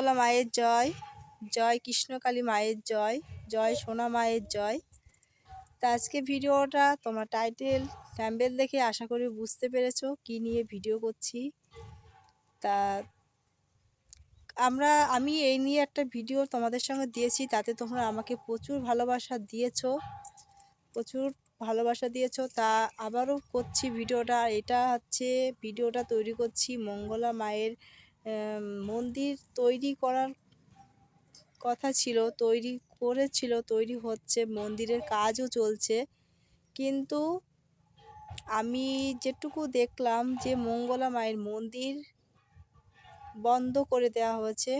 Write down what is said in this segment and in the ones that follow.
মঙ্গলা মায়ের জয়, জয় কৃষ্ণকালী মায়ের জয়, জয় সোনা মায়ের জয়। তা আজকে ভিডিওটা তোমরা টাইটেল থাম্বনেল দেখে আশা করি বুঝতে পেরেছো কি নিয়ে ভিডিও করছি। তা আমি এই নিয়ে একটা ভিডিও তোমাদের সঙ্গে দিয়েছি, তাতে তোমরা আমাকে প্রচুর ভালোবাসা দিয়েছো, তা আবারও করছি ভিডিওটা। এটা হচ্ছে ভিডিওটা তৈরি করছি মঙ্গলা মায়ের মন্দির তৈরি করার কথা ছিল, তৈরি হচ্ছে, মন্দিরের কাজও চলছে। কিন্তু আমি যেটুকু দেখলাম যে মঙ্গলা মায়ের মন্দির বন্ধ করে দেওয়া হয়েছে,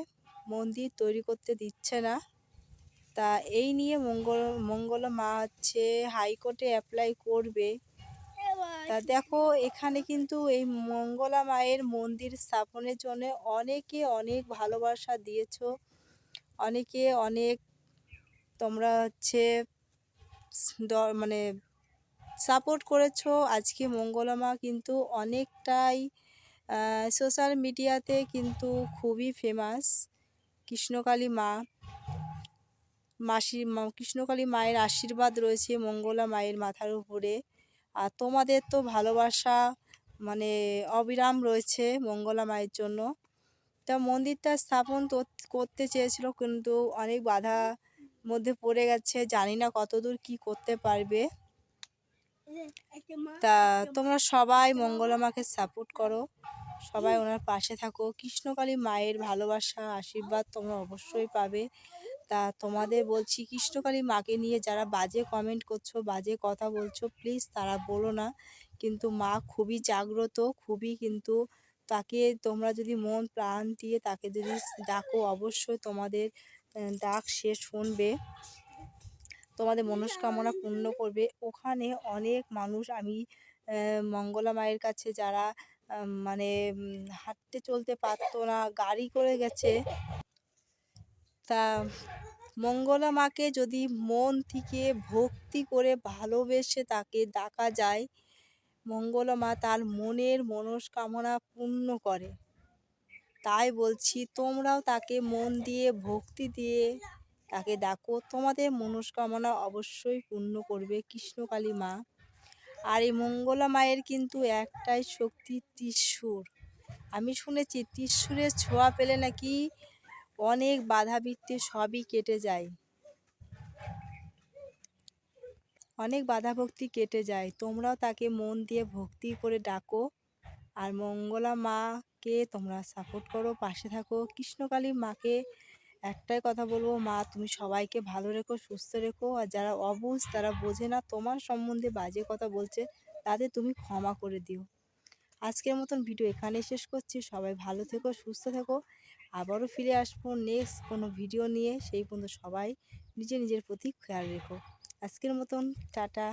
মন্দির তৈরি করতে দিচ্ছে না। তা এই নিয়ে মঙ্গলা মা হচ্ছে হাইকোর্টে অ্যাপ্লাই করবে। তা দেখো এখানে কিন্তু এই মঙ্গলা মায়ের মন্দির স্থাপনের জন্য অনেকে অনেক ভালোবাসা দিয়েছো, অনেকে অনেক তোমরা হচ্ছে মানে সাপোর্ট করেছো। আজকে মঙ্গলা মা কিন্তু অনেকটাই সোশ্যাল মিডিয়াতে কিন্তু খুবই ফেমাস। কৃষ্ণকালী কৃষ্ণকালী মায়ের আশীর্বাদ রয়েছে মঙ্গলা মায়ের মাথার উপরে। আর তোমাদের তো ভালোবাসা মানে অবিরাম রয়েছে মঙ্গলা মায়ের জন্য। তা মন্দিরটা স্থাপন করতে চেয়েছিল, কিন্তু অনেক বাধা মধ্যে পড়ে গেছে, জানি না কতদূর কি করতে পারবে। তা তোমরা সবাই মঙ্গলা মাকে সাপোর্ট করো, সবাই ওনার পাশে থাকো। কৃষ্ণকালী মায়ের ভালোবাসা আশীর্বাদ তোমরা অবশ্যই পাবে। তা তোমাদের বলছি, কৃষ্ণকালী মাকে নিয়ে যারা বাজে কমেন্ট করছো, বাজে কথা বলছো, প্লিজ তারা বলো না। কিন্তু মা খুবই জাগ্রত, খুবই, কিন্তু তাকে তোমরা যদি মন প্রাণ দিয়ে তাকে যদি ডাকো, অবশ্যই তোমাদের ডাক সে শুনবে, তোমাদের মনস্কামনা পূর্ণ করবে। ওখানে অনেক মানুষ, আমি মঙ্গলা মায়ের কাছে যারা মানে হাঁটতে চলতে পারতো না, গাড়ি করে গেছে। তা মঙ্গলা মাকে যদি মন থেকে ভক্তি করে ভালোবেসে তাকে ডাকা যায়, মঙ্গলা মা তার মনের মনস্কামনা পূর্ণ করে। তাই বলছি তোমরাও তাকে মন দিয়ে ভক্তি দিয়ে তাকে ডাকো, তোমাদের মনস্কামনা অবশ্যই পূর্ণ করবে কৃষ্ণকালী মা। আর এই মঙ্গলা মায়ের কিন্তু একটাই শক্তি, ত্রিশূল। আমি শুনেছি ত্রিশূলের ছোঁয়া পেলে নাকি অনেক বাধা বিঘ্ন সবই কেটে যায়, অনেক বাধা ভক্তি কেটে যায়। তোমরাও তাকে মন দিয়ে ভক্তি করে ডাকো, আর মঙ্গলা মাকে তোমরা সাপোর্ট করো, পাশে থাকো। কৃষ্ণকালী মাকে একটাই কথা বলবো, মা তুমি সবাইকে ভালো রেখো, সুস্থ রেখো। আর যারা অবুঝ, তারা বোঝে না, তোমার সম্বন্ধে বাজে কথা বলছে, তাদের তুমি ক্ষমা করে দিও। আজকের মতন ভিডিও এখানেই শেষ করছি। সবাই ভালো থেকো, সুস্থ থেকো। আবারও ফিরে আসবো নেক্সট কোনো ভিডিও নিয়ে। সেই পর্যন্ত সবাই নিজের প্রতি খেয়াল রেখো। আজকের মতন টাটা।